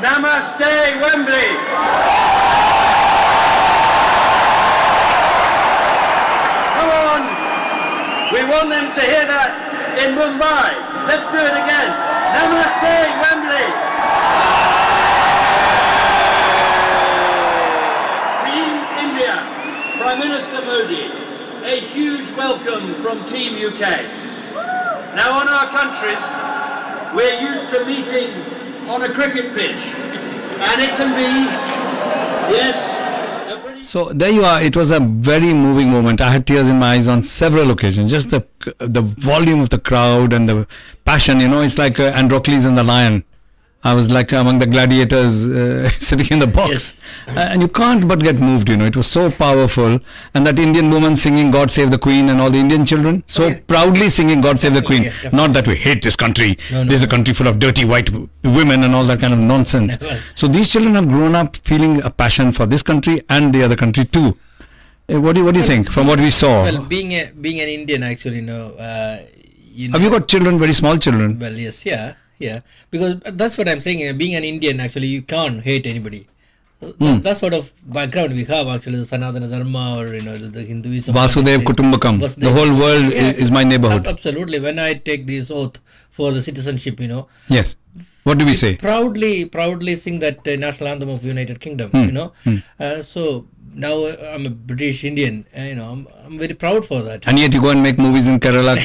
Namaste, Wembley. Come on. We want them to hear that in Mumbai. Let's do it again. Namaste, Wembley. Team India, Prime Minister Modi, a huge welcome from Team UK. Now on our countries, we're used to meeting on a cricket pitch, and it can be, yes, a pretty... So there you are. It was a very moving moment. I had tears in my eyes on several occasions. Just the volume of the crowd and the passion. You know, it's like Androcles and the lion. I was like among the gladiators sitting in the box. Yes. And you can't but get moved, you know. It was so powerful. And that Indian woman singing God Save the Queen, and all the Indian children so proudly singing God Save the Queen. Not that we hate this country. No. This is a country full of dirty white women and all that kind of nonsense. Never. So these children have grown up feeling a passion for this country and the other country too. What do you think from what we saw? Well, being an Indian, actually, Have you got children, very small children? Well, yes, yeah. Because that's what I'm saying. Being an Indian, actually, you can't hate anybody. That sort of background we have, actually, the Sanatana Dharma, or the Hinduism. Vasudev Kutumbakam. The whole world is my neighborhood. Absolutely. When I take this oath for the citizenship, Yes. What do we say? Proudly sing that national anthem of United Kingdom. So now I'm a British Indian. I'm very proud for that. And yet you go and make movies in Kerala,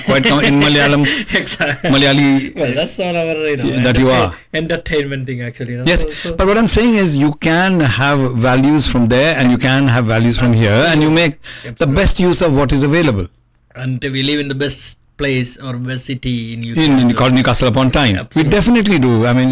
in Malayalam. Exactly. Malayali. Well, that's all our that you are entertainment thing, actually. Yes, but what I'm saying is you can have values from there, and you can have values from here, and you make the best use of what is available. And we live in the best place or best city in UK. Called Newcastle upon Tyne. We definitely do. I mean,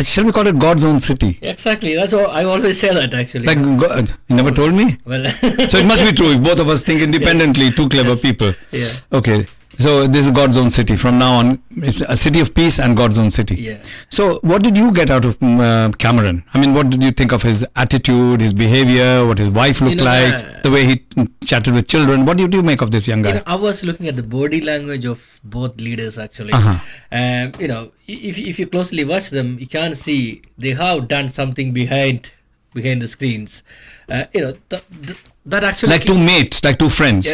shall we call it God's own city? Exactly. That's what I always say that, actually. Like God, you never told me? Well, so it must be true if both of us think independently. Yes. Two clever people. Yeah. Okay. So this is God's own city. From now on, it's a city of peace and God's own city. Yeah. So what did you get out of Cameron? I mean, what did you think of his attitude, his behavior, what his wife looked like, the way he chatted with children? What did you make of this young guy? I was looking at the body language of both leaders, actually. If you closely watch them, you can see they have done something behind the screens. That actually, like two mates, like two friends.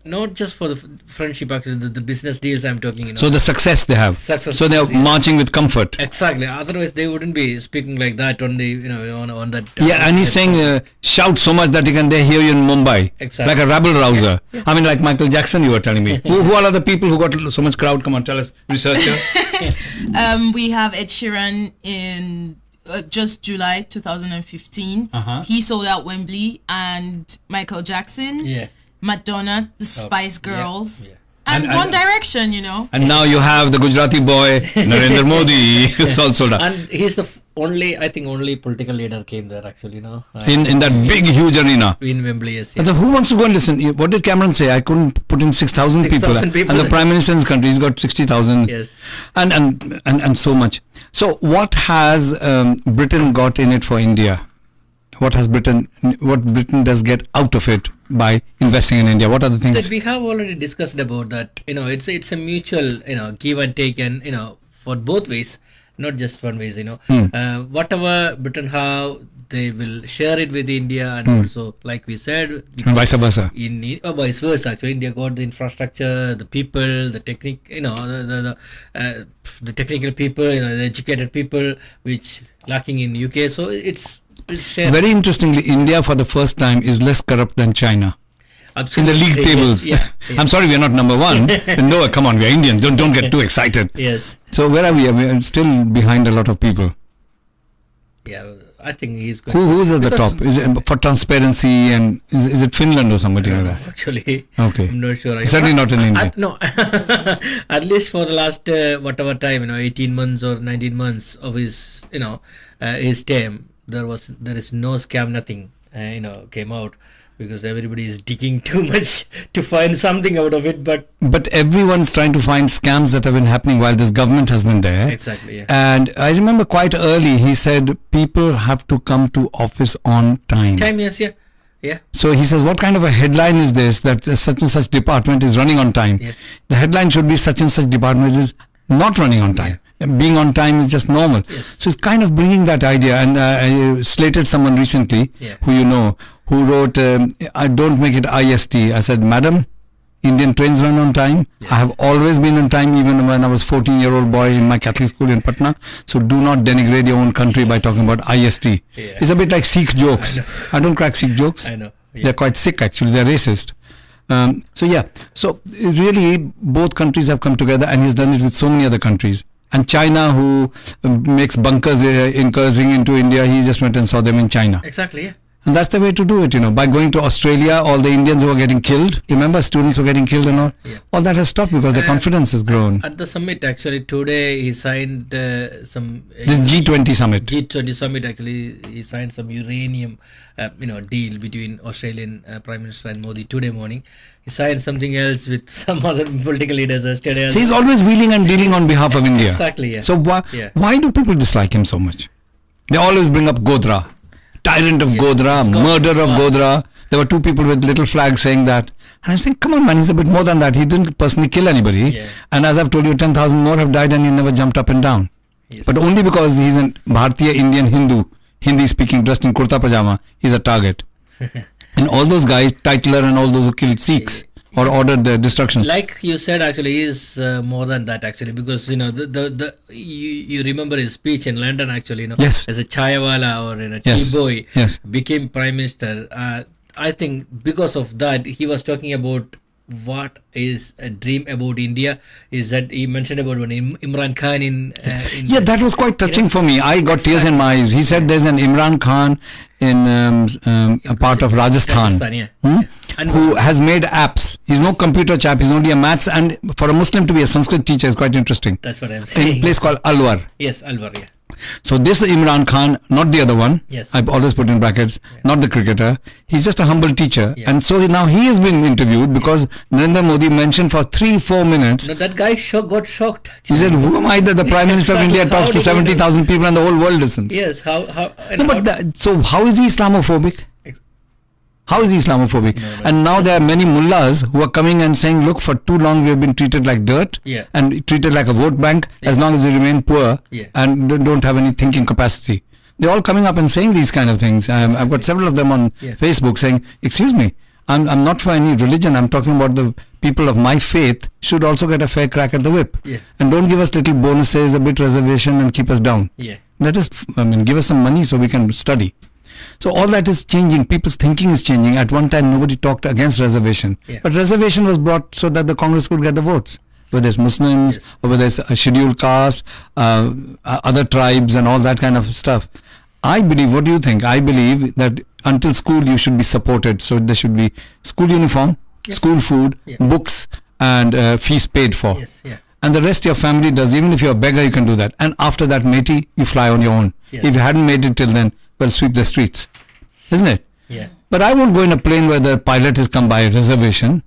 Not just for the friendship, actually, the business deals I'm talking. So the success they have. So they are marching with comfort. Exactly. Otherwise, they wouldn't be speaking like that on the on that. And he's saying shout so much that they hear you in Mumbai. Exactly. Like a rabble rouser. Yeah. I mean, like Michael Jackson, you were telling me. who are the people who got so much crowd? Come on, tell us, researcher. We have Ed Sheeran in just July 2015. He sold out Wembley, and Michael Jackson. Yeah. Madonna, the Spice Girls, and One Direction, And now you have the Gujarati boy, Narendra Modi, who's all sold out. And he's the only political leader came there, actually, in that big, huge arena. In Wembley, yes. Yeah. Who wants to go and listen? What did Cameron say? I couldn't put in 6,000 people. And the Prime Minister's country, he's got 60,000. Yes. And so much. So what has Britain got in it for India? What Britain does get out of it by investing in India? What are the things that we have already discussed about that? It's a mutual give and take, and for both ways, not just one ways. Whatever Britain have, they will share it with India, and also, like we said, and vice versa. Vice versa. Actually, India got the infrastructure, the people, the technique. The technical people, the educated people, which lacking in UK. So it's very interestingly, India for the first time is less corrupt than China. Absolutely. In the league tables. Yeah. I'm sorry, we are not number one. No, come on, we are Indians. Don't get too excited. Yes. So where are we? We are still behind a lot of people. Yeah, I think he's good. Who's at the top? Is it for transparency, and is it Finland or somebody like that? Actually, okay. I'm not sure. Certainly not in India. No, at least for the last whatever time, 18 months or 19 months of his his term, there is no scam, nothing came out, because everybody is digging too much to find something out of it. But everyone's trying to find scams that have been happening while this government has been there. Exactly. Yeah. And I remember quite early he said people have to come to office on time. Yes, yeah. Yeah. So he says, what kind of a headline is this, that such and such department is running on time? Yes. The headline should be such and such department is not running on time. Yeah. being on time is just normal. Yes. So it's kind of bringing that idea. And I slated someone recently, Yeah. who you know, who wrote, I don't make it IST. I said, Madam, Indian trains run on time. Yes. I have always been on time, even when I was 14-year-old boy in my Catholic school in Patna. So do not denigrate your own country by talking about IST. Yeah. It's a bit like Sikh jokes. I don't crack Sikh jokes. I know. Yeah. They're quite sick, actually. They're racist. So really both countries have come together, and he's done it with so many other countries. And China, who makes bunkers incurring into India, he just went and saw them in China. Exactly. Yeah. And that's the way to do it, by going to Australia. All the Indians who are getting killed, remember, students were getting killed and all. Yeah. All that has stopped because the confidence has grown. At the summit, actually, today he signed some. This G20 summit. G20 summit, actually, he signed some uranium, deal between Australian Prime Minister and Modi today morning. He signed something else with some other political leaders yesterday. So he's always wheeling and dealing on behalf of India. Exactly. Yeah. So Yeah. why do people dislike him so much? They always bring up Godhra. Tyrant of Godhra, it's got- murder of it's Godhra. There were two people with little flags saying that. And I'm saying, come on, man, he's a bit more than that. He didn't personally kill anybody. Yeah. And as I've told you, 10,000 more have died and he never jumped up and down. Yes. But only because he's a Bharatiya Indian Hindu, Hindi speaking, dressed in kurta pajama, he's a target. And all those guys, Titler and all those who killed Sikhs or ordered their destruction. Like you said, actually, is more than that, actually, because you remember his speech in London, actually, Yes. as a chaiwala or a Yes. tea boy, Yes. became prime minister. I think because of that, he was talking about what is a dream about India. Is that he mentioned about when Imran Khan in Yeah, that was quite touching for me. I got tears in my eyes. He said there's an Imran Khan in a part of Rajasthan, yeah. hmm, And who has made apps. He's no computer chap. He's only a maths, and for a Muslim to be a Sanskrit teacher is quite interesting. that's what I'm In saying. a place called Alwar. Yes, Alwar, yeah. So this Imran Khan, not the other one. Yes. I've always put in brackets, not the cricketer. He's just a humble teacher. Yeah. And so now he has been interviewed because Narendra Modi mentioned for 3-4 minutes. No, that guy got shocked. He said, who am I that the Prime Minister of Exactly. India How talks to did he do it? 70,000 people and the whole world listens? Yes, how No, but so how is he Islamophobic? How is he Islamophobic? No, And now there are many mullahs who are coming and saying, look, for too long we have been treated like dirt Yeah. and treated like a vote bank as long as we remain poor Yeah. and don't have any thinking capacity. They're all coming up and saying these kind of things. I've got several of them on Yeah. Facebook saying, excuse me, I'm not for any religion. I'm talking about the people of my faith should also get a fair crack at the whip. Yeah. And don't give us little bonuses, a bit reservation and keep us down. Yeah. Let us, give us some money so we can study. So all that is changing. People's thinking is changing. At one time, nobody talked against reservation. Yeah. But reservation was brought so that the Congress could get the votes. Whether it's Muslims, or whether it's a scheduled caste, other tribes and all that kind of stuff. I believe, what do you think? I believe that until school you should be supported. So there should be school uniform, Yes. school food, Yeah. books and fees paid for. Yes, yeah. And the rest your family does. Even if you're a beggar, you can do that. And after that, matey, you fly on your own. Yes. If you hadn't made it till then, well, sweep the streets. Isn't it? Yeah. But I won't go in a plane where the pilot has come by reservation.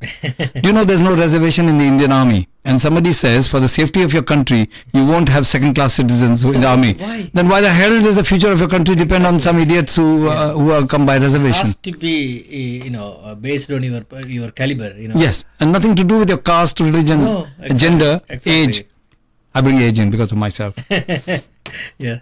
There's no reservation in the Indian Army. And somebody says, for the safety of your country, you won't have second-class citizens in the army. Why? Then why the hell does the future of your country depend on some idiots who are come by reservation? Has to be, based on your caliber, Yes, and nothing to do with your caste, religion, No, exactly. gender, Exactly. age. I bring age in because of myself. Yeah.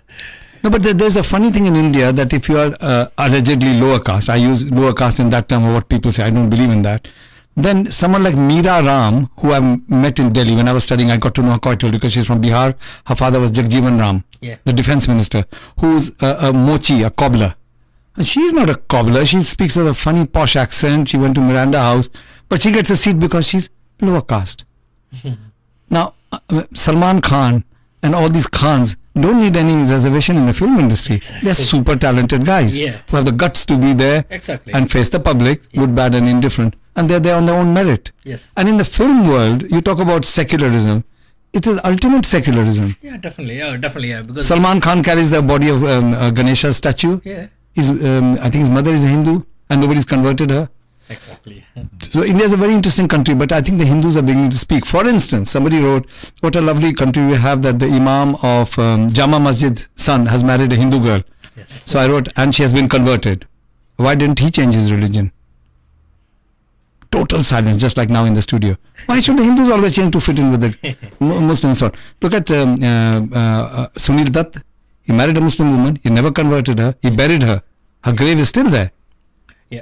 No, but there's a funny thing in India that if you are allegedly lower caste, I use lower caste in that term of what people say, I don't believe in that, then someone like Meera Ram, who I met in Delhi when I was studying, I got to know her quite well because she's from Bihar. Her father was Jagjeevan Ram, Yeah. the defense minister, who's a mochi, a cobbler. And she's not a cobbler. She speaks with a funny posh accent. She went to Miranda House, but she gets a seat because she's lower caste. Now, Salman Khan and all these Khans don't need any reservation in the film industry. Exactly. They're super talented guys Yeah. who have the guts to be there Exactly. and face the public, good, bad and indifferent. And they're there on their own merit. Yes. And in the film world, you talk about secularism. It is ultimate secularism. Yeah, definitely. Yeah, because Salman Khan carries the body of Ganesha statue. yeah, I think his mother is a Hindu and nobody's converted her. exactly. So India is a very interesting country, but I think the Hindus are beginning to speak. For instance, somebody wrote, what a lovely country we have that the Imam of Jama Masjid's son has married a Hindu girl. Yes. So I wrote, and she has been converted. Why didn't he change his religion? total silence, just like now in the studio. Why should the Hindus always change to fit in with the Muslims? Look at Sunil Dutt. He married a Muslim woman. He never converted her. He buried her. Her grave is still there. Yeah.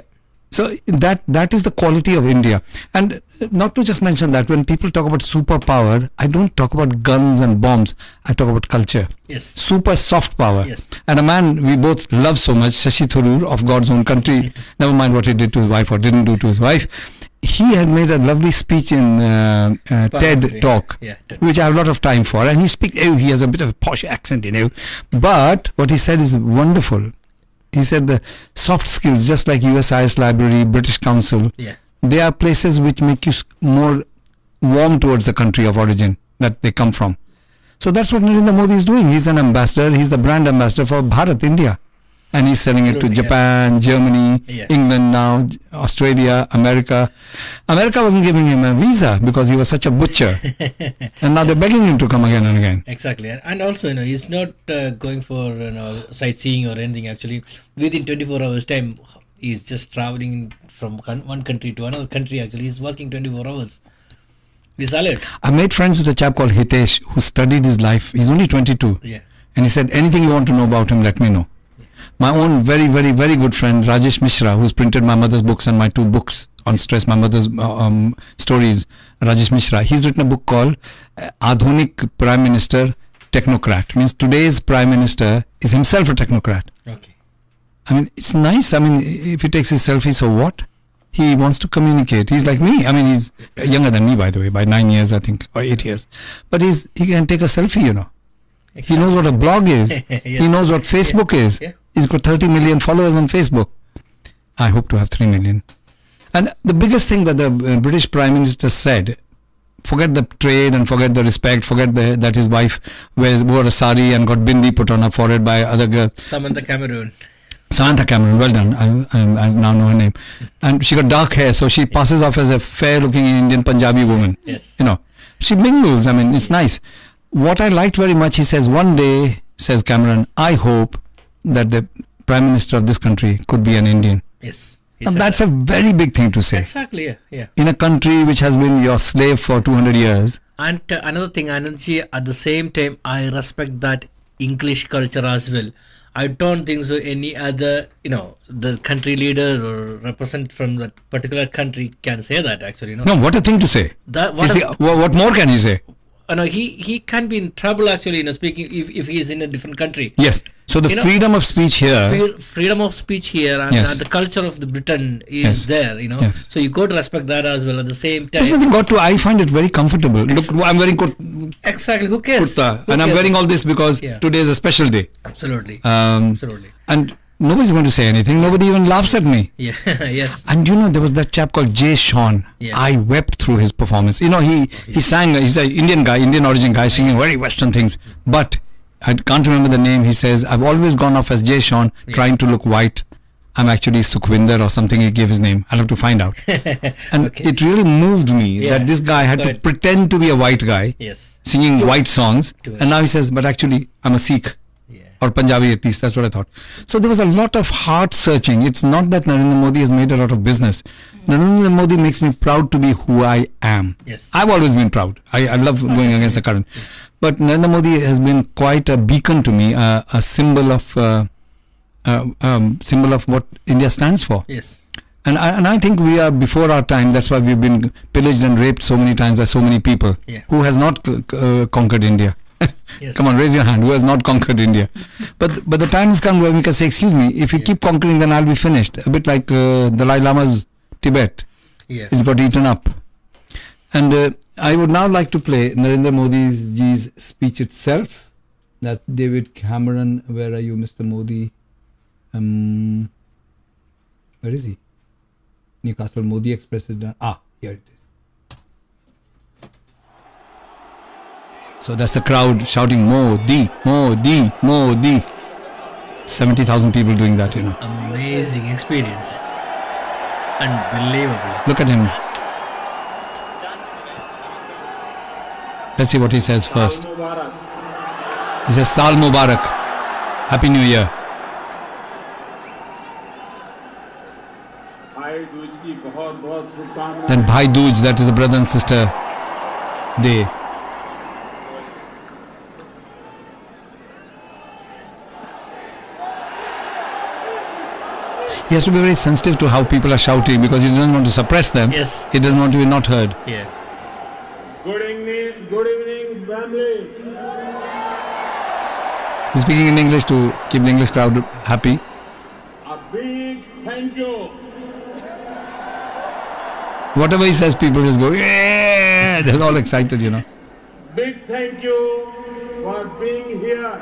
So that is the quality of India. And not to just mention that, when people talk about superpower, I don't talk about guns and bombs. I talk about culture. Yes. Super soft power. Yes. And a man we both love so much, Shashi Tharoor of God's Own Country, never mind what he did to his wife or didn't do to his wife, he had made a lovely speech in TED Talk, which I have a lot of time for. And he has a bit of a posh accent, But what he said is wonderful. He said the soft skills, just like USIS Library, British Council, they are places which make you more warm towards the country of origin that they come from. So that's what Narendra Modi is doing. He's an ambassador. He's the brand ambassador for Bharat, India. And he's selling it to Japan, Germany, England now, Australia, America. America wasn't giving him a visa because he was such a butcher. And now they're begging him to come again and again. Exactly. And also, he's not going for sightseeing or anything actually. Within 24 hours time, he's just traveling from one country to another country actually. He's working 24 hours. He's alert. I made friends with a chap called Hitesh who studied his life. He's only 22. Yeah. And he said, anything you want to know about him, let me know. My own very, very, very good friend Rajesh Mishra, who's printed my mother's books and my 2 books on stress, my mother's stories, Rajesh Mishra, he's written a book called Adhunik Prime Minister Technocrat. Means today's Prime Minister is himself a technocrat. Okay. I mean, it's nice. I mean, if he takes his selfie, so what? He wants to communicate. He's like me. I mean, he's younger than me, by the way, by 9 years, I think, or 8 years. But he can take a selfie, Exactly. He knows what a blog is. Yes. He knows what Facebook is. Yeah. He's got 30 million followers on Facebook. I hope to have 3 million. And the biggest thing that the British Prime Minister said, forget the trade and forget the respect, forget that his wife wore a sari and got bindi put on her forehead by other girl. Samantha Cameron, well done. I now know her name. And she got dark hair, so she passes off as a fair-looking Indian Punjabi woman. Yes. She mingles. I mean, it's nice. What I liked very much, he says, one day, says Cameron, I hope that the Prime Minister of this country could be an Indian. Yes. And that's a very big thing to say. Exactly, yeah. In a country which has been your slave for 200 years. And another thing, Anandji, at the same time, I respect that English culture as well. I don't think so any other, the country leader or representative from that particular country can say that actually. No, what a thing to say. What more can he say? He can be in trouble actually, speaking if he is in a different country. Yes. So the freedom of speech here. Freedom of speech here and the culture of the Britain is there, Yes. So you got to respect that as well at the same time. There's nothing got to. I find it very comfortable. Look, I'm wearing exactly. Who cares? Kurta, and I'm wearing all this because today is a special day. Absolutely. Absolutely. And nobody's going to say anything. Nobody even laughs at me. Yeah. Yes. And there was that chap called Jay Sean. Yeah. I wept through his performance. He sang. He's an Indian guy, Indian origin guy, singing very Western things. But I can't remember the name. He says, I've always gone off as Jay Sean, trying to look white. I'm actually Sukhvinder or something. He gave his name. I'll have to find out. And it really moved me that this guy had to pretend to be a white guy, singing white songs. And now he says, but actually, I'm a Sikh. Or Punjabi at least, that's what I thought. So there was a lot of heart searching. It's not that Narendra Modi has made a lot of business. Narendra Modi makes me proud to be who I am. Yes. I've always been proud. I love going against the current. But Narendra Modi has been quite a beacon to me, a symbol of what India stands for. Yes. And I think we are before our time. That's why we've been pillaged and raped so many times by so many people. Who has not conquered India? Yes. Come on, raise your hand. Who has not conquered India? But the time has come where we can say, excuse me, if you keep conquering, then I'll be finished. A bit like Dalai Lama's Tibet. Yeah. It's got eaten up. And I would now like to play Narendra Modi's speech itself. That's David Cameron. Where are you, Mr. Modi? Where is he? Newcastle Modi Express is done. Here it is. So that's the crowd shouting Modi, Modi, Modi. 70,000 people doing that, Amazing experience. Unbelievable. Look at him. Let's see what he says first. He says Saal Mubarak. Happy New Year. I, Guruji की बहुत बहुत शुभकामनाएं। Then Bhai Dooj, that is the brother and sister day. He has to be very sensitive to how people are shouting because he doesn't want to suppress them. Yes. He doesn't want to be not heard. Yeah. Good evening, family. He's speaking in English to keep the English crowd happy. A big thank you. Whatever he says, people just go, yeah! They're all excited, you know. Big thank you for being here.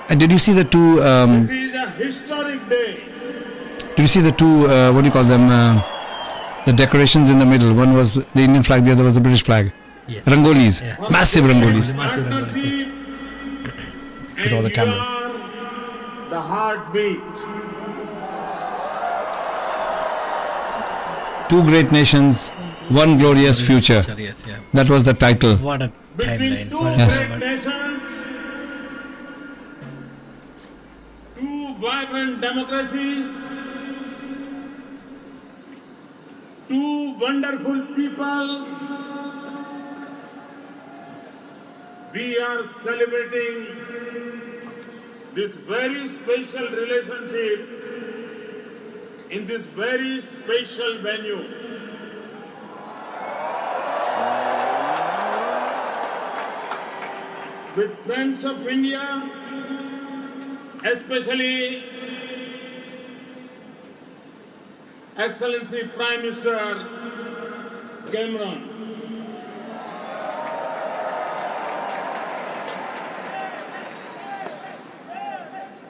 And did you see the two, This is a historic day. did you see the two, what do you call them, the decorations in the middle? One was the Indian flag, the other was the British flag. Yes. Rangolis, Yeah. massive rangolis. Massive rangolis, Partnership With all the and cameras. you are the heartbeat. Two great nations, one glorious future. Yes, yeah. That was the title. What a Between timeline. two What Yes. great nations, two vibrant democracies, two wonderful people, we are celebrating this very special relationship in this very special venue. With friends of India, especially Excellency Prime Minister Cameron.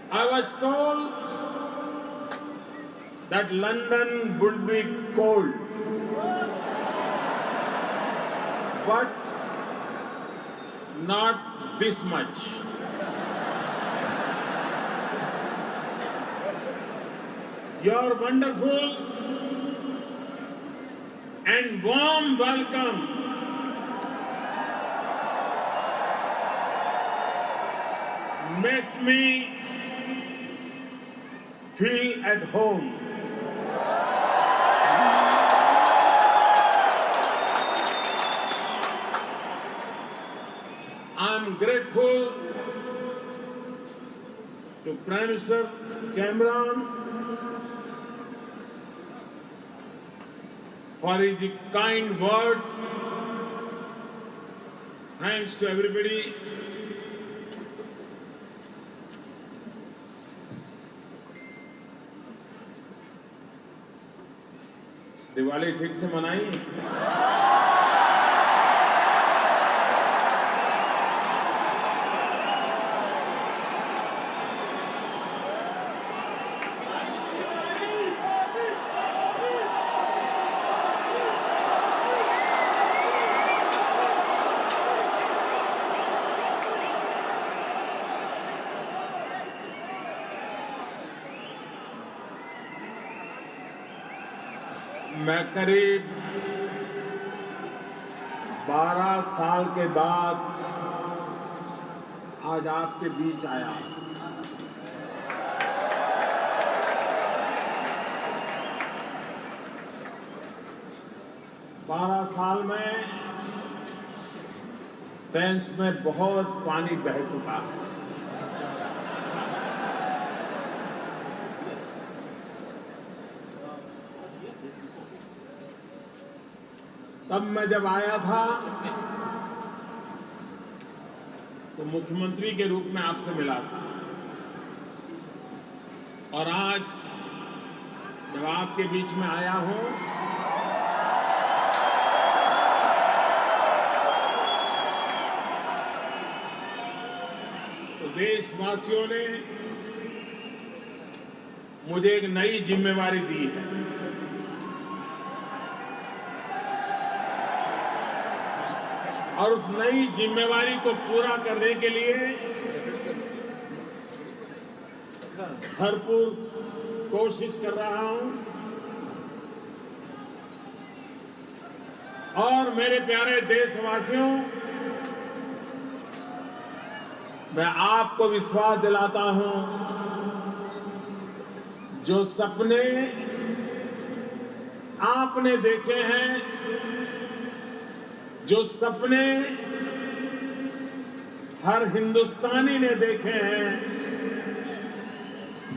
I was told that London would be cold, but not this much. Your wonderful and warm welcome makes me feel at home. I'm grateful to Prime Minister Cameron for his kind words. Thanks to everybody. Diwali ठीक से मनाई? मैं करीब 12 साल के बाद आज आपके बीच आया। बारह साल में टेंस में बहुत पानी बह चुका है। तब मैं जब आया था तो मुख्यमंत्री के रूप में आपसे मिला था, और आज जब आपके बीच में आया हूं तो देशवासियों ने मुझे एक नई जिम्मेवारी दी है। और उस नई जिम्मेवारी को पूरा करने के लिए भरपूर कोशिश कर रहा हूं। और मेरे प्यारे देशवासियों, मैं आपको विश्वास दिलाता हूं जो सपने आपने देखे हैं, जो सपने हर हिंदुस्तानी ने देखे हैं,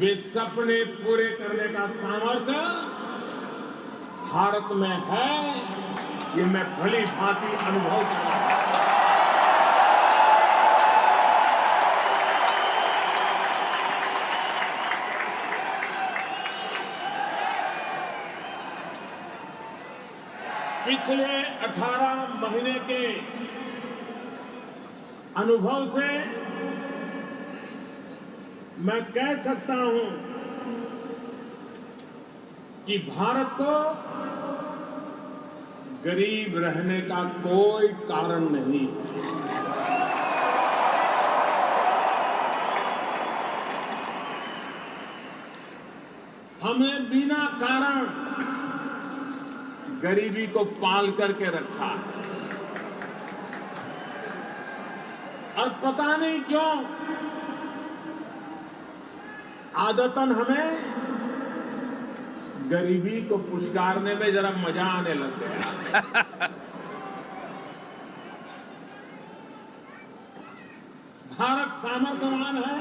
वे सपने पूरे करने का सामर्थ्य भारत में है। ये मैं भली भांति अनुभव कर रहा हूं। पिछले 18 महीने के अनुभव से मैं कह सकता हूं कि भारत को गरीब रहने का कोई कारण नहीं। हमने बिना कारण गरीबी को पाल करके रखा है और पता नहीं क्यों आदतन हमें गरीबी को पुचकारने में जरा मजा आने लग गया। भारत सामर्थ्यवान है।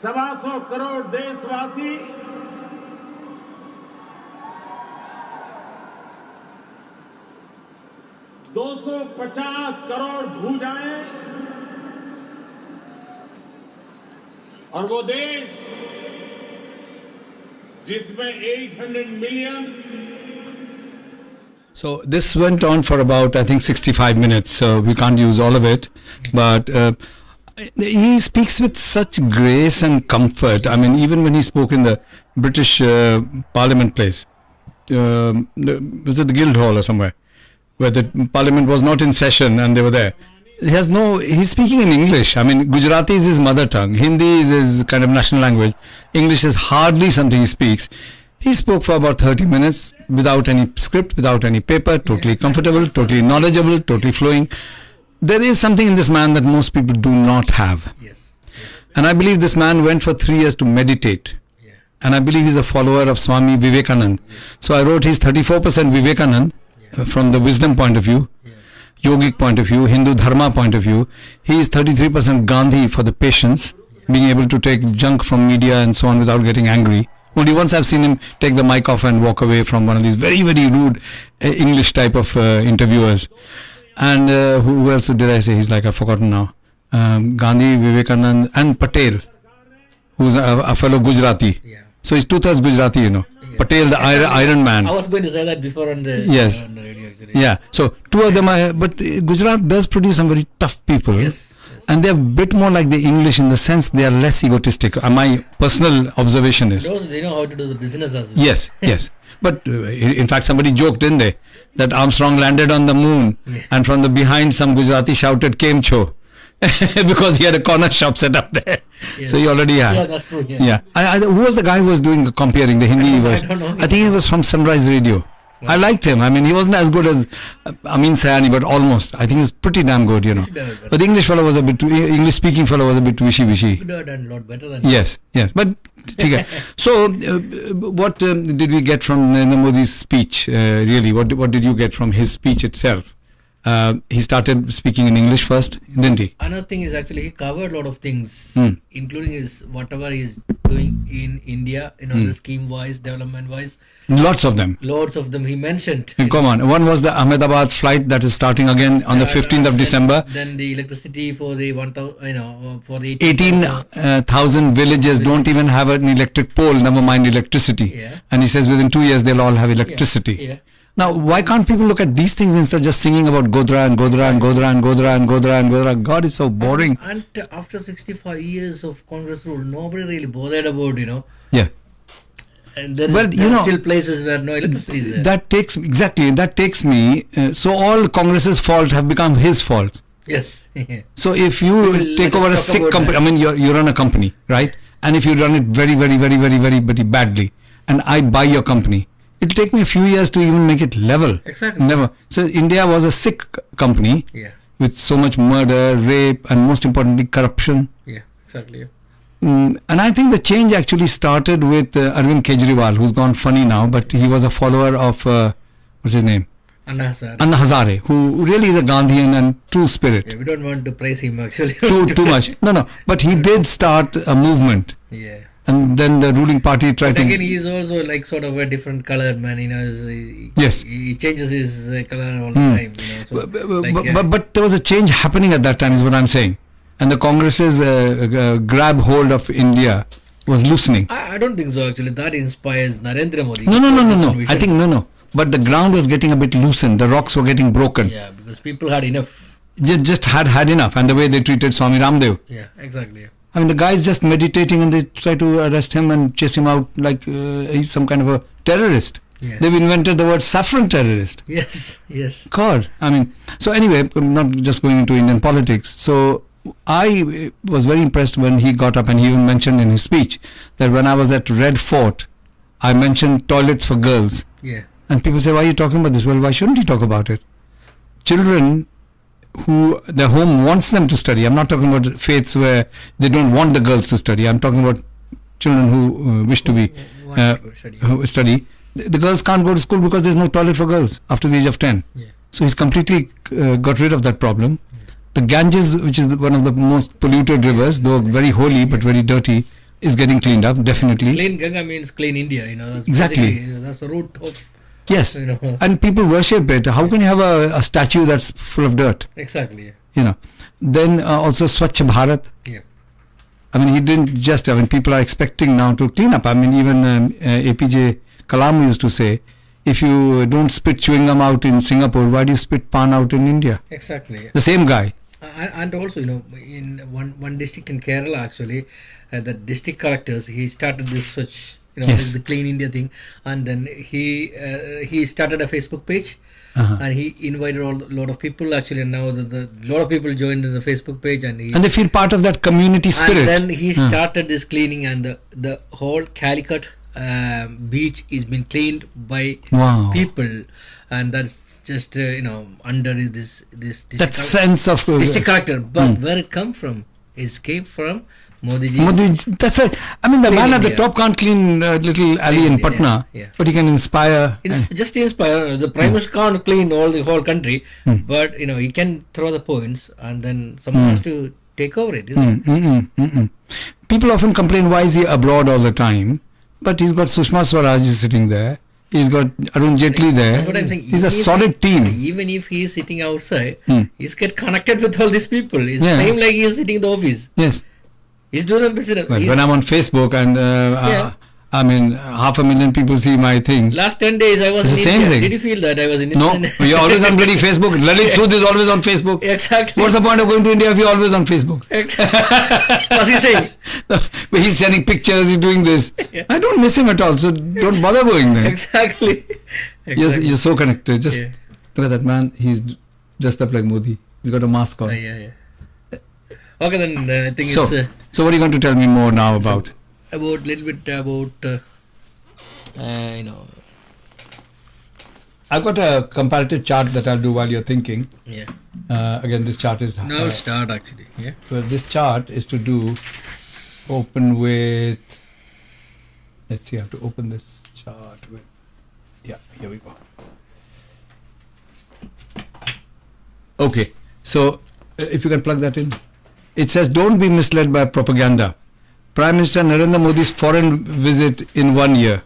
125 करोड़ देशवासी 250 करोड़ भूजाएं और वो देश जिसमें 800 million. So this went on for about, I think, 65 minutes. So we can't use all of it, but he speaks with such grace and comfort. I mean, even when he spoke in the British Parliament place, was it the Guildhall or somewhere, where the Parliament was not in session and they were there. He's speaking in English. I mean, Gujarati is his mother tongue. Hindi is his kind of national language. English is hardly something he speaks. He spoke for about 30 minutes without any script, without any paper, totally comfortable, totally knowledgeable, totally flowing. There is something in this man that most people do not have. Yes. And I believe this man went for 3 years to meditate. Yeah. And I believe he's a follower of Swami Vivekanand. So I wrote he's 34% Vivekanand from the wisdom point of view, yogic point of view, Hindu dharma point of view. He is 33% Gandhi for the patience, being able to take junk from media and so on without getting angry. Only once I've seen him take the mic off and walk away from one of these very, very rude English type of interviewers. And who else did I say? He's like, I've forgotten now. Gandhi, Vivekanand and Patel, who's a fellow Gujarati. Yeah. So he's 2/3 Gujarati, you know. Yeah. Patel, the Iron Man. I was going to say that before on the, yes. On the radio actually. Yeah. So two of them are, but Gujarat does produce some very tough people. Yes. And they're a bit more like the English in the sense they are less egotistic. My personal observation is. But also they know how to do the business as well. Yes, yes. But in fact, somebody joked, didn't they, that Armstrong landed on the moon and from the behind some Gujarati shouted "Kem cho," because he had a corner shop set up there. Yes. So he already had. Yeah, that's true. Yeah. Who was the guy who was doing the comparing the Hindi version? I don't know. I think he was from Sunrise Radio. Wow. I liked him. I mean, he wasn't as good as Amin Sayani, but almost. I think he was pretty damn good, you know. But the English fellow was a bit, English speaking fellow was a bit wishy-washy. Could have done a lot better than Yes. But, so, what did we get from Narendra Modi's speech, really? What did you get from his speech itself? He started speaking in English first, didn't he? Another thing is actually he covered a lot of things, including his whatever he's doing in India, the scheme wise, development wise. Lots of them he mentioned. Come on, one was the Ahmedabad flight that is starting again on the 15th of December. Then the electricity for the 1,000, for the 18,000 villages don't even have an electric pole, never mind electricity. Yeah. And he says within 2 years they'll all have electricity. Yeah. Now, why can't people look at these things instead of just singing about Godhra and Godhra and Godhra and Godhra and Godhra and Godhra? God, it's so boring. And after 65 years of Congress rule, nobody really bothered about, Yeah. And there are still places where no electricity is there. That takes me, so all Congress's fault have become his fault. Yes. So if you take over a sick company, I mean, you run a company, right? And if you run it very, very, very, very, very, very badly, and I buy your company, it'll take me a few years to even make it level. Exactly. Never. So India was a sick company with so much murder, rape, and most importantly, corruption. Yeah, exactly. And I think the change actually started with Arvind Kejriwal, who's gone funny now, but he was a follower of, what's his name? Anna Hazare. Anna Hazare, who really is a Gandhian and true spirit. Yeah, we don't want to praise him actually. Too much. No. But he did start a movement. Yeah. And then the ruling party tried But to... again, he is also like sort of a different colored man. Yes. He changes his color all the time. So, but there was a change happening at that time, is what I'm saying. And the Congress's grab hold of India was loosening. I don't think so actually. That inspires Narendra Modi. No. I think no. But the ground was getting a bit loosened. The rocks were getting broken. Yeah, because people had enough. Just had enough. And the way they treated Swami Ramdev. Yeah, exactly. I mean, the guy's just meditating and they try to arrest him and chase him out like he's some kind of a terrorist. Yeah. They've invented the word saffron terrorist. Yes. God. I mean, so anyway, I'm not just going into Indian politics. So I was very impressed when he got up and he even mentioned in his speech that when I was at Red Fort, I mentioned toilets for girls. Yeah. And people say, why are you talking about this? Well, why shouldn't you talk about it? Children who their home wants them to study. I'm not talking about faiths where they don't want the girls to study. I'm talking about children who wish to be study. The girls can't go to school because there's no toilet for girls after the age of 10. Yeah. So he's completely got rid of that problem. The Ganges, which is one of the most polluted rivers, though very holy but very dirty, is getting cleaned up, definitely. Clean Ganga means clean India, That's exactly. That's the root of... Yes, and people worship it. How can you have a statue that's full of dirt? Exactly. Then also Swachh Bharat. Yeah. I mean, he didn't just, people are expecting now to clean up. I mean, even APJ Kalam used to say, if you don't spit chewing gum out in Singapore, why do you spit pan out in India? Exactly. The same guy. And also, in one district in Kerala, actually, the district collectors, he started this such, yes. the Clean India thing, and then he started a Facebook page, and he invited a lot of people. Actually, and now the lot of people joined in the Facebook page, and they feel part of that community spirit. And then he started this cleaning, and the whole Calicut beach is been cleaned by people, and that's just under this that sense of district character. But where it come from? It came from Modi. That's right. I mean, the man at the top can't clean little alley in Patna, but he can inspire. Just inspire. The Prime Minister can't clean the whole country, but he can throw the points, and then someone has to take over it. People often complain, why is he abroad all the time? But he's got Sushma Swaraj sitting there. He's got Arun Jaitley there. That's what I'm saying. He's a solid team. Even if he is sitting outside, he's get connected with all these people. It's same like he is sitting in the office. Yes. He's doing a business. Well, when I'm on Facebook and 500,000 people see my thing. Last 10 days I was in India. Thing. Did you feel that I was in India? No, you're always on bloody Facebook. Lalit Sood is always on Facebook. Exactly. What's the point of going to India if you're always on Facebook? Exactly. What's he saying? He's sending pictures, he's doing this. Yeah. I don't miss him at all, so don't bother going there. Exactly. You're so connected. Just look at that man. He's dressed up like Modi. He's got a mask on. Yeah. Okay, then I think so, it's... so what are you going to tell me more now about? I've got a comparative chart that I'll do while you're thinking. Yeah. Again, this chart is... Now I'll start actually. Yeah. So this chart is to do... Open with... Let's see, I have to open this chart with... Yeah, here we go. Okay, so if you can plug that in. It says, don't be misled by propaganda. Prime Minister Narendra Modi's foreign visit in 1 year.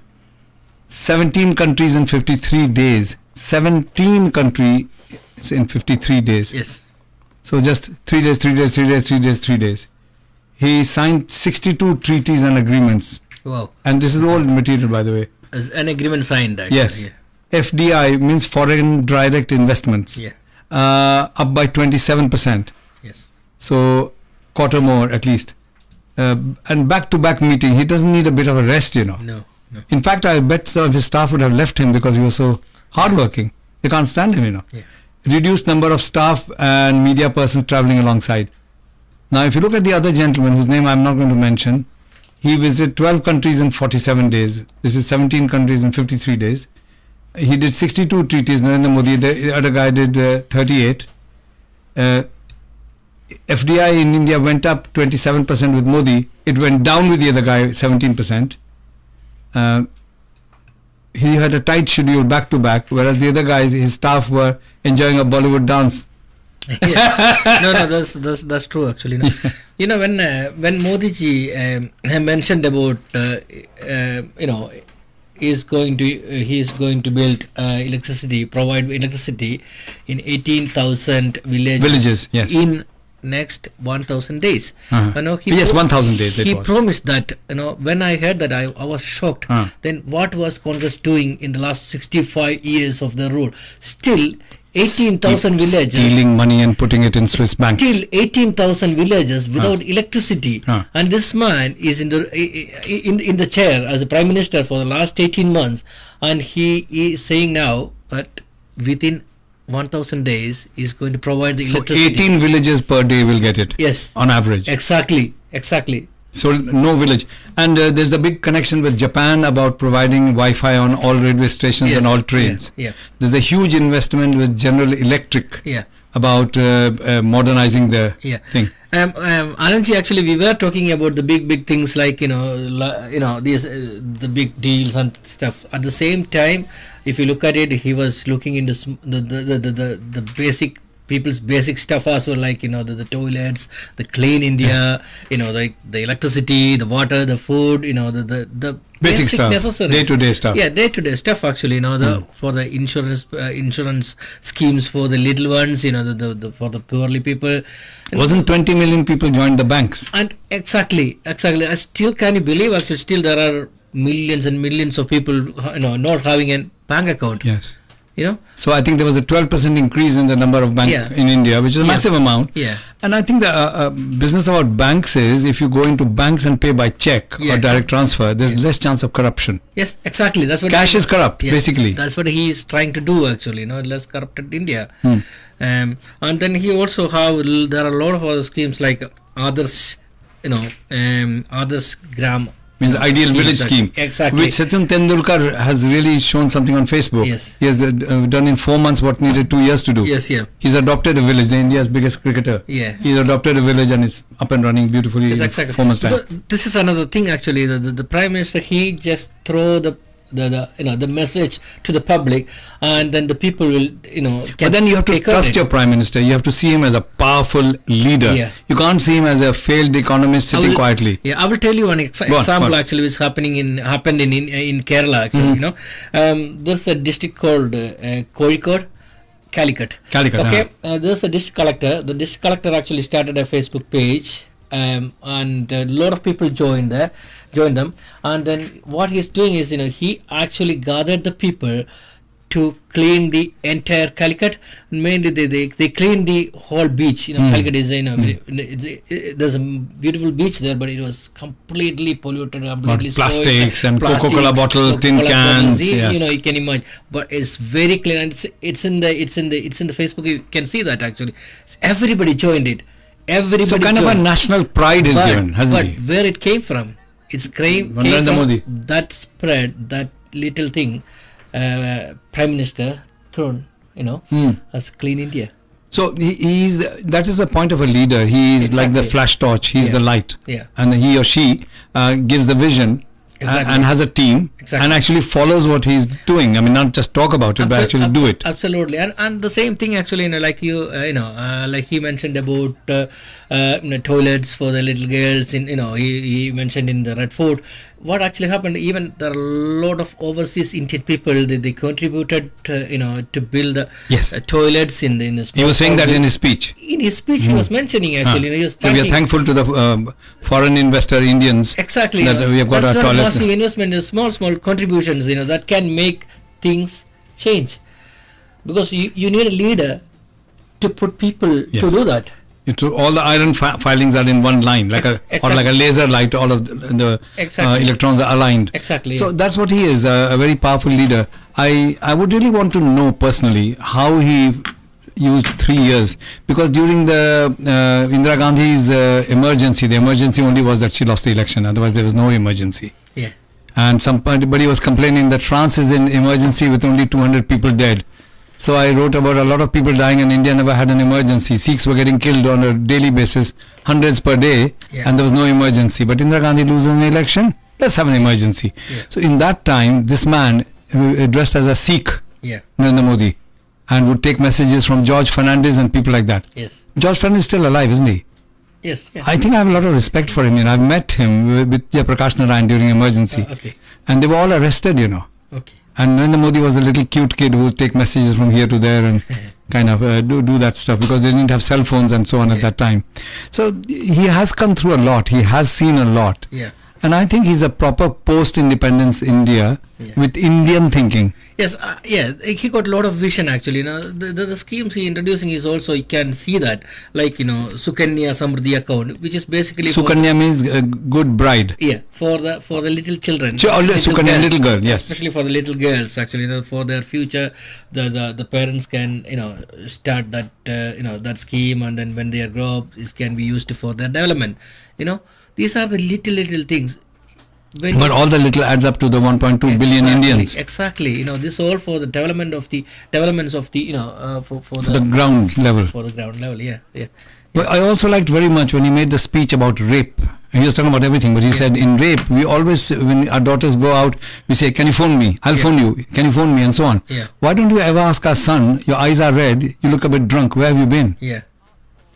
17 countries in 53 days. 17 countries in 53 days. Yes. So just 3 days, 3 days, 3 days, 3 days, 3 days. He signed 62 treaties and agreements. Wow. And this is old material, by the way. As an agreement signed, actually. Yes. Yeah. FDI means foreign direct investments. Yeah. Up by 27%. Yes. So quarter more at least. And back-to-back meeting. He doesn't need a bit of a rest, No. In fact, I bet some of his staff would have left him because he was so hardworking. They can't stand him, Yeah. Reduced number of staff and media persons traveling alongside. Now, if you look at the other gentleman, whose name I'm not going to mention, he visited 12 countries in 47 days. This is 17 countries in 53 days. He did 62 treaties, Narendra Modi. The other guy did 38. FDI in India went up 27% with Modi. It went down with the other guy 17%. He had a tight schedule back to back, whereas the other guys, his staff, were enjoying a Bollywood dance. Yes. No, that's true actually. No. You know, when Modi ji mentioned about you know, he's going to build electricity, provide electricity in 18,000 villages. Yes. In next 1,000 days. You know, yes, 1,000 days. He promised that. You know, when I heard that, I was shocked. Then what was Congress doing in the last 65 years of the rule? Still 18,000 villages, stealing money and putting it in Swiss banks. Still 18,000 villages without electricity, and this man is in the chair as a prime minister for the last 18 months, and he is saying now that within 1,000 days is going to provide the electricity. 18 villages per day will get it. Yes, on average. Exactly. So no village, and there's the big connection with Japan about providing Wi-Fi on all railway stations and all trains. Yeah. There's a huge investment with General Electric. Yeah. About modernizing the thing. Anandji, actually, we were talking about the big things like these the big deals and stuff. At the same time, if you look at it, he was looking into the basic people's basic stuff as well, like the toilets, the clean India, the electricity, the water, the food, the basic stuff, necessaries, day-to-day stuff. Yeah, day-to-day stuff actually. For the insurance schemes for the little ones, for the poorly people. Wasn't 20 million people joined the banks? And exactly. I still, can you believe actually still there are millions and millions of people not having a bank account. Yes. So I think there was a 12% increase in the number of banks in India, which is a massive amount. Yeah. And I think the business about banks is, if you go into banks and pay by check or direct transfer, there's less chance of corruption. Yes, exactly. That's what cash is corrupt, basically. That's what he is trying to do actually. Less corrupted India. And then he also there are a lot of other schemes like others, others gram. Means ideal village scheme, exactly, which Sachin Tendulkar has really shown something on Facebook. Yes, he has done in 4 months what needed 2 years to do. Yes, yeah. He's adopted a village, India's biggest cricketer. Yeah, he's adopted a village and is up and running beautifully. Yes, exactly. 4 months time. This is another thing actually. The Prime Minister, he just throw the message to the public, and then the people will but then you have to trust your Prime Minister. You have to see him as a powerful leader. You can't see him as a failed economist sitting quietly. I will tell you an example actually which happened in Kerala actually. There's a district called Kozhikode, Calicut. Okay, there's a district collector. The district collector actually started a Facebook page, and a lot of people joined them, and then what he's doing is he actually gathered the people to clean the entire Calicut. Mainly they clean the whole beach. Calicut is there's a beautiful beach there, but it was completely polluted, completely plastics and Coca-Cola bottles, tin cans. You can imagine, but it's very clean, and it's in the Facebook. You can see that actually everybody joined it. Everybody. So kind of a national pride is given, hasn't he? But where it came from? It came from Modi. That spread, that little thing, Prime Minister thrown, as Clean India. So that is the point of a leader. He is like the flash torch. He's the light. Yeah. And he or she gives the vision. Exactly. And has a team and actually follows what he's doing. I mean, not just talk about it, but actually do it. Absolutely, and the same thing actually, like like he mentioned about toilets for the little girls. He mentioned in the Red Fort. What actually happened? Even there are a lot of overseas Indian people. They contributed, to build the toilets in the. He was saying that in his speech. In his speech, he was mentioning actually. He was so we are thankful to the foreign investor Indians. Exactly. That we have got our toilets. Massive investment, small contributions, that can make things change. Because you need a leader to put people to do that. All the iron filings are in one line, like or like a laser light. All of the electrons are aligned. Exactly. So that's what he is, a very powerful leader. I would really want to know personally how he used 3 years, because during the Indira Gandhi's emergency, the emergency only was that she lost the election. Otherwise, there was no emergency. Yeah. And somebody was complaining that France is in emergency with only 200 people dead. So I wrote about a lot of people dying and India never had an emergency. Sikhs were getting killed on a daily basis, hundreds per day, and there was no emergency. But Indira Gandhi loses an election, let's have an emergency. So in that time, this man, dressed as a Sikh, Narendra Modi, and would take messages from George Fernandez and people like that. Yes. George Fernandez is still alive, isn't he? Yes. Yeah. I think I have a lot of respect for him. I've met him with Jayaprakash Narayan during emergency. Okay. And they were all arrested, Okay. And Narendra Modi was a little cute kid who would take messages from here to there and kind of do that stuff because they didn't have cell phones and so on at that time. So he has come through a lot. He has seen a lot. Yeah. And I think he's a proper post-independence India with Indian thinking. Yes, he got a lot of vision actually. The schemes he introducing is also, you can see that, like, Sukanya Samriddhi account, which is basically Sukanya means good bride. Yeah, for the little children. Sukanya, little girl, yes. Especially for the little girls actually, for their future, the parents can, start that, that scheme, and then when they grow up, it can be used for their development. These are the little things. But all the little adds up to the 1.2 billion Indians. Exactly. This all for the developments of the for the ground level. For the ground level, yeah. Well, I also liked very much when he made the speech about rape. He was talking about everything, but he said in rape, we always, when our daughters go out, we say, can you phone me? I'll phone you. Can you phone me? And so on. Yeah. Why don't you ever ask our son, your eyes are red, you look a bit drunk, where have you been? Yeah.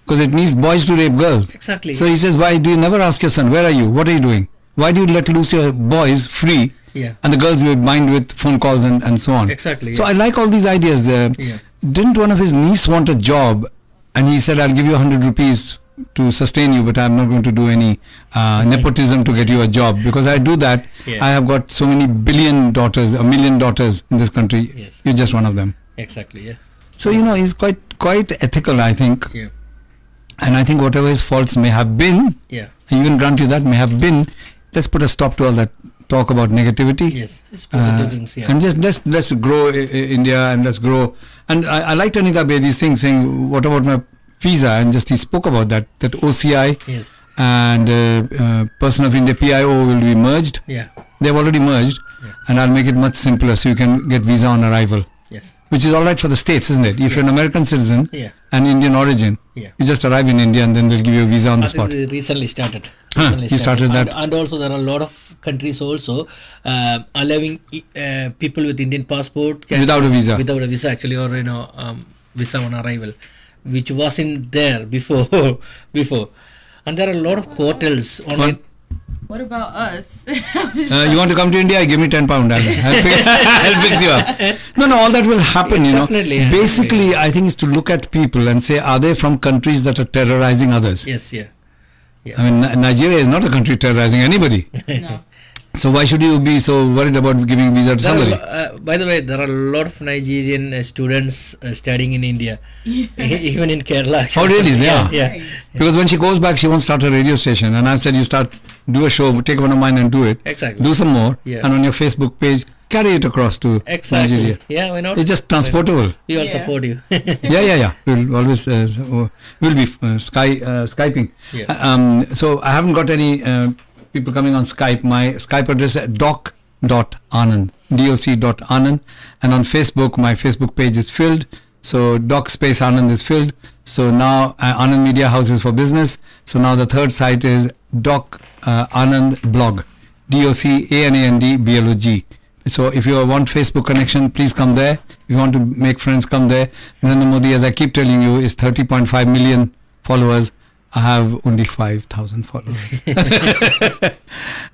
Because it means boys to rape girls. Exactly. So he says, why do you never ask your son, where are you? What are you doing? Why do you let loose your boys free? Yeah. And the girls will bind with phone calls and so on. Exactly. So I like all these ideas. Didn't one of his niece want a job? And he said, I'll give you 100 rupees to sustain you, but I'm not going to do any nepotism to get you a job. Because I do that. I have got so many billion daughters, 1 million daughters in this country. Yes. You're just one of them. Exactly, yeah. So, he's quite ethical, I think. Yeah. And I think whatever his faults may have been, I even grant you that, may have been, let's put a stop to all that talk about negativity. Yes, it's positive things, And just let's grow India, and let's grow. And I liked Anita Bedi's thing saying, what about my visa? And just he spoke about that OCI and Person of India, PIO will be merged. Yeah. They've already merged, and I'll make it much simpler so you can get visa on arrival. Yes. Which is all right for the states, isn't it? If you're an American citizen and Indian origin, you just arrive in India and then they'll give you a visa on the spot. They recently started. He started that. And also there are a lot of countries also allowing people with Indian passport without a visa. Without a visa actually, or visa on arrival, which wasn't there before. And there are a lot of portals online. What about us? You want to come to India? Give me £10. I'll fix you up. No, all that will happen, Definitely. Basically, I think it's to look at people and say, are they from countries that are terrorizing others? Yes, yeah. I mean, Nigeria is not a country terrorizing anybody. No. So why should you be so worried about giving visa to somebody? By the way, there are a lot of Nigerian students studying in India, even in Kerala. Actually. Oh, really? Yeah. Because when she goes back, she wants to start a radio station, and I said, do a show, take one of mine and do it. Exactly. Do some more, and on your Facebook page, carry it across to Nigeria. Yeah, why not? It's just transportable. We all support you. Yeah. We'll always we'll be Skyping. Yeah. So I haven't got any people coming on Skype. My Skype address is doc.anand, doc.anand, and on Facebook, my Facebook page is filled. So doc space Anand is filled. So now Anand Media House is for business. So now the third site is Doc Anand Blog, DOCANAND BLOG. So if you want Facebook connection, please come there. If you want to make friends, come there. Narendra Modi, as I keep telling you, is 30.5 million followers. I have only 5,000 followers.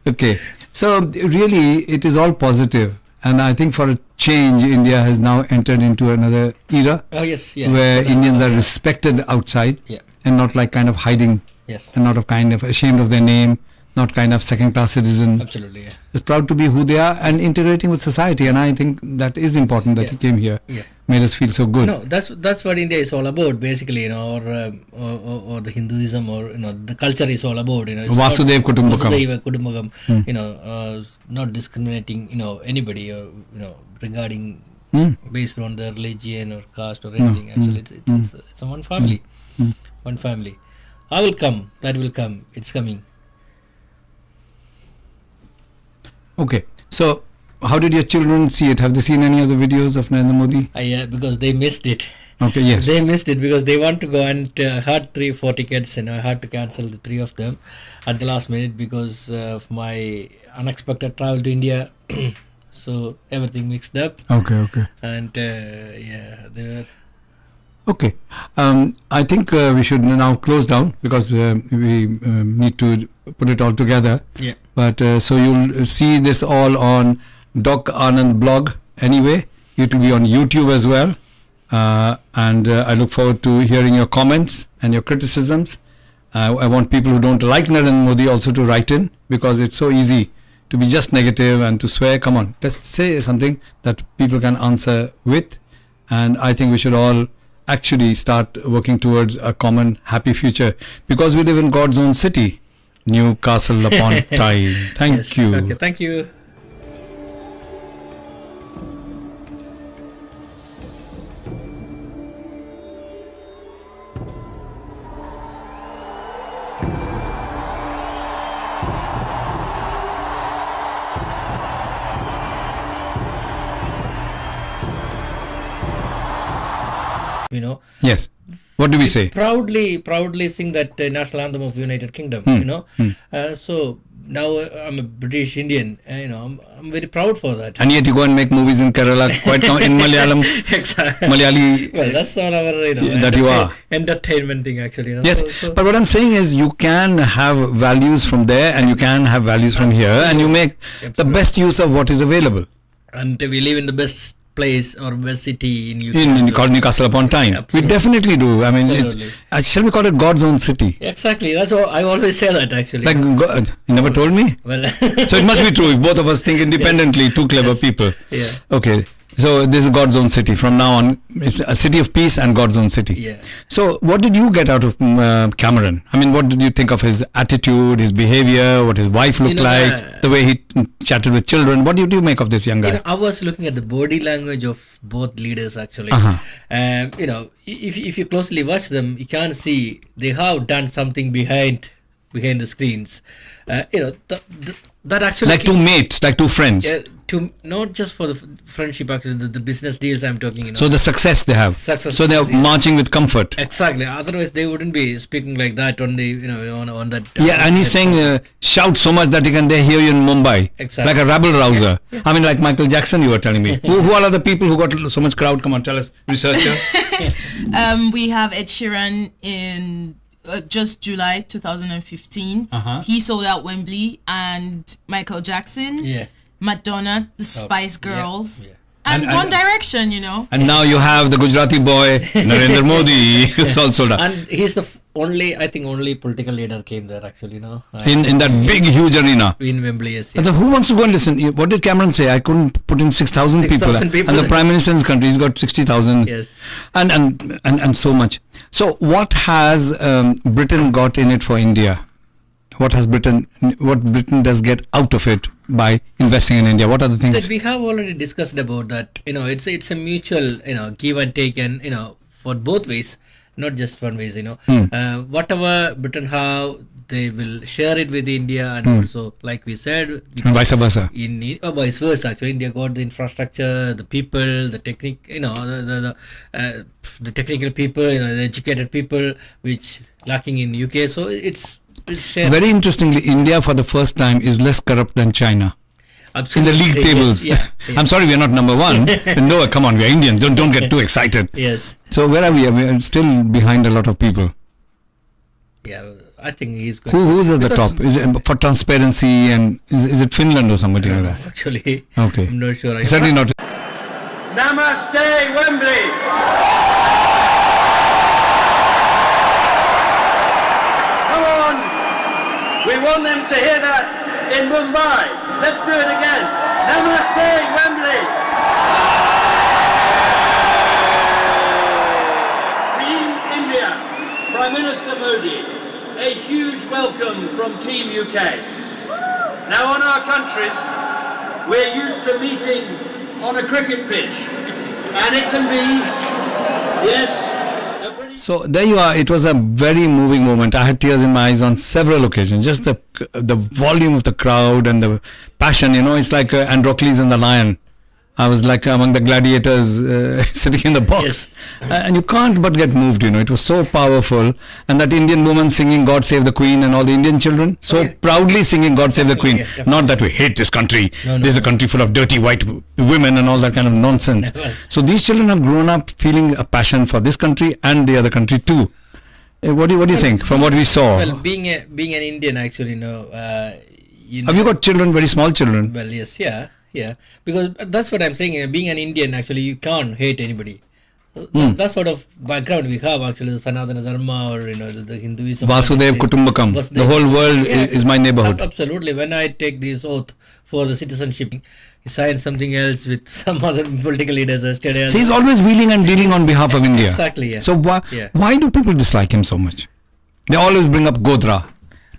Okay. So really, it is all positive. And I think for a change, India has now entered into another era. Oh, yes. Yeah. Where Indians are respected outside. Yeah. And not like kind of hiding. Yes. And not of kind of ashamed of their name. Not kind of second-class citizen. Absolutely, yeah. Just proud to be who they are and integrating with society. And I think that is important that he came here. Yeah. Made us feel so good. No, that's what India is all about, basically, or the Hinduism, or the culture is all about. Vasudhaiva Kutumbakam. Not discriminating, anybody, or regarding based on their religion or caste or anything. Actually, it's a one family, one family. I will come. That will come. It's coming. Okay, so how did your children see it? Have they seen any of the videos of Narendra Modi? Yeah, because they missed it. Okay, yes. They missed it because they want to go and had 3-4 tickets, and I had to cancel the 3 of them at the last minute because of my unexpected travel to India. So everything mixed up, Okay. and yeah, they were. Okay. I think we should now close down because we need to put it all together. Yeah. But so you'll see this all on Doc Anand blog anyway. It will be on YouTube as well. And I look forward to hearing your comments and your criticisms. I want people who don't like Narendra Modi also to write in, because it's so easy to be just negative and to swear. Come on, let's say something that people can answer with. And I think we should all actually start working towards a common happy future, because we live in God's own city, Newcastle upon Tyne. Thank you. Okay, thank you. You know, Yes. What do we say? proudly sing that national anthem of United Kingdom. You know, so now I'm a British Indian. You know, I'm very proud for that. And yet you go and make movies in Kerala, quite in Malayalam, Exactly. Malayali. Well, that's all our That you are. entertainment thing, actually. You know? Yes, So, but what I'm saying is you can have values from there and you can have values from here, and you make the Absolutely. best use of what is available. and we live in the best place or best city in UK. In so- called Newcastle upon Tyne. We Absolutely. definitely do. I mean, Absolutely. shall we call it God's own city? Exactly. That's what I always say that, actually. Like, God, you never told me? Well, So it must be true if both of us think independently, two clever Yes. people. Yeah. Okay. So this is God's own city. From now on, it's a city of peace and God's own city. Yeah. So what did you get out of Cameron? I mean, what did you think of his attitude, his behavior, what his wife looked know, like, the way he chatted with children? What do you make of this young guy? You know, I was looking at the body language of both leaders, actually. You know, if you closely watch them, you can see they have done something behind the screens. You know, that actually Like two mates, like two friends. to not just for the friendship, actually, the business deals I'm talking. You know. So the success they have. Success, So they're yeah. marching with comfort. Exactly. Otherwise, they wouldn't be speaking like that on the on that. Yeah, and he's saying shout so much that they hear you in Mumbai. Exactly. Like a rabble rouser. I mean, like Michael Jackson, you were telling me. Who are the people who got so much crowd? Come on, tell us, researcher. We have Ed Sheeran in just July 2015. He sold out Wembley, and Michael Jackson, Yeah. Madonna, the Spice Girls, yeah. and And- One Direction, you know. And now you have the Gujarati boy, Narendra Modi, who's all sold out. And he's the only political leader came there, actually, you know. In that big, huge arena. In Wembley, yes. And who wants to go and listen? What did Cameron say? I couldn't put in 6,000 people. 6,000 people. And the Prime Minister's country, he's got 60,000. Yes. And so much. So what has Britain got in it for India? What Britain does get out of it by investing in India? What are the things? That we have already discussed about that. You know, it's a mutual, give and take, and for both ways, not just one ways. Whatever Britain have, they will share it with India, and also, like we said, And vice versa. vice versa. Actually, India got the infrastructure, the people, the technique, the technical people, the educated people, which lacking in UK. So it's shared. Very interestingly, India for the first time is less corrupt than China. In the Absolutely, league yes, tables. yeah. I'm sorry, we are not number one. No, come on, we are Indians. Don't get too excited. Yes. So where are we? We are still behind a lot of people. Yeah, I think he's going. Who's at the Because- top? Is it for transparency, and is it Finland or somebody like that? Actually, Okay. I'm not sure. Certainly not. Namaste, Wembley! Come on! We want them to hear that in Mumbai. Let's do it again. Namaste, Wembley! Team India, Prime Minister Modi, a huge welcome from Team UK. Now on our countries, we're used to meeting on a cricket pitch, and it can be, yes, a pretty... So there you are. It was a very moving moment. I had tears in my eyes on several occasions. Just the volume of the crowd and the passion. It's like Androcles and the lion. I was like among the gladiators sitting in the box. Yes. And you can't but get moved. It was so powerful. And that Indian woman singing "God Save the Queen" and all the Indian children so proudly singing "God Save the Queen." Yeah, Not that we hate this country. No, This is a country full of dirty white women and all that kind of nonsense. Never. So these children have grown up feeling a passion for this country and the other country too. What do you think from what we saw? Well, being an Indian, actually, Have you got children, very small children? Well, yes, yeah. Because that's what I'm saying. Being an Indian, actually, you can't hate anybody. That sort of background we have, actually, the Sanatana Dharma or the Hinduism. Vasudev Kutumbakam. The whole world is my neighborhood. Absolutely. When I take this oath for the citizenship, he signed something else with some other political leaders. So he's always wheeling and dealing on behalf of India. Exactly. Yeah. So why do people dislike him so much? They always bring up Godhra,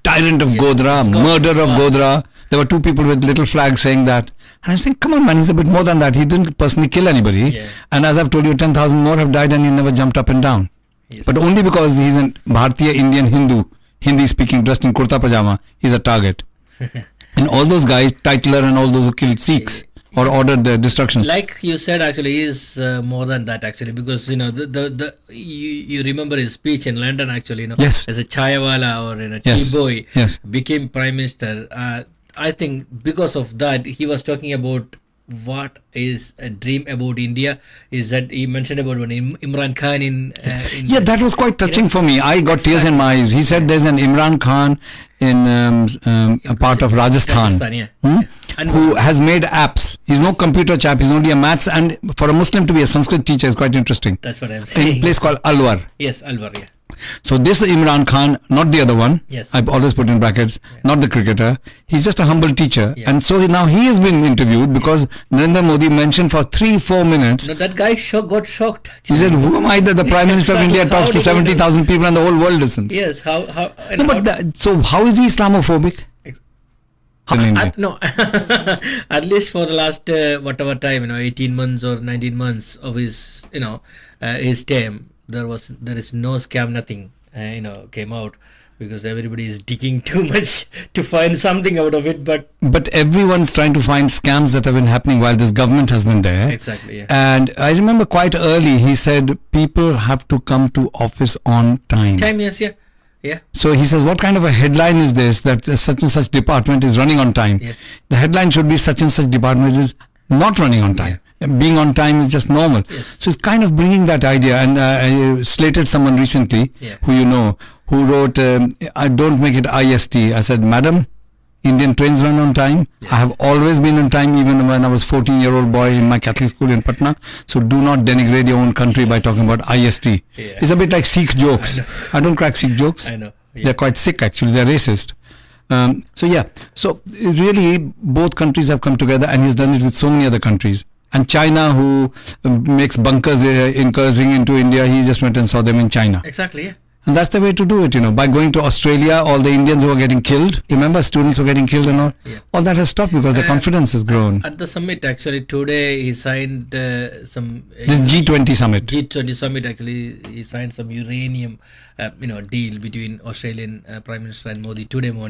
tyrant of Godhra, murder of Godhra. There were two people with little flags saying that. And I'm saying, come on, man, he's a bit more than that. He didn't personally kill anybody. Yeah. And as I've told you, 10,000 more have died and he never jumped up and down. Yes. But only because he's a Bharatiya Indian Hindu, Hindi speaking, dressed in kurta pajama, he's a target. And all those guys, Titler and all those who killed Sikhs or ordered their destruction. Like you said, actually, he is more than that, actually, because you remember his speech in London, actually, Yes. as a chayawala or Yes. tea boy, Yes. became prime minister. I think because of that, he was talking about what is a dream about India. Is that he mentioned about when Imran Khan in Yeah, that was quite touching for me. I got tears in my eyes. He said there's an Imran Khan in a part of Rajasthan, And who has made apps. He's no computer chap. He's only a maths, and for a Muslim to be a Sanskrit teacher is quite interesting. that's what I'm In saying. a place called Alwar. Yes, Alwar, yeah. So this is Imran Khan, not the other one. Yes. I've always put in brackets, not the cricketer. He's just a humble teacher. Yeah. And so now he has been interviewed because Narendra Modi mentioned for 3-4 minutes. No, that guy got shocked. He said, who am I that the Prime Minister of Exactly. India How talks to did he do 70,000 people and the whole world listens? Yes, how No, but so how is he Islamophobic? In India? No, at least for the last whatever time, 18 months or 19 months of his, his term, there is no scam, nothing, came out because everybody is digging too much to find something out of it. But everyone's trying to find scams that have been happening while this government has been there. exactly, yeah. And I remember quite early he said people have to come to office on time. Yes, yeah. So he says, what kind of a headline is this that such and such department is running on time? Yes. The headline should be such and such department is not running on time. Being on time is just normal. Yes. So it's kind of bringing that idea. And I slated someone recently who wrote, I don't make it IST. I said, madam, Indian trains run on time. I have always been on time, even when I was 14-year-old boy in my Catholic school in Patna. So do not denigrate your own country by talking about IST. Yeah. It's a bit like Sikh jokes. I don't crack Sikh jokes. I know. Yeah. They're quite sick, actually. They're racist. So really both countries have come together, and he's done it with so many other countries. And China, who makes bunkers incurring into India, he just went and saw them in China. Exactly, yeah. And that's the way to do it, by going to Australia, all the Indians who are getting killed, remember students who are getting killed and all that has stopped because the confidence has grown. At the summit, actually, today he signed some... This G20 summit. G20 summit, actually, he signed some uranium, deal between Australian Prime Minister and Modi today morning.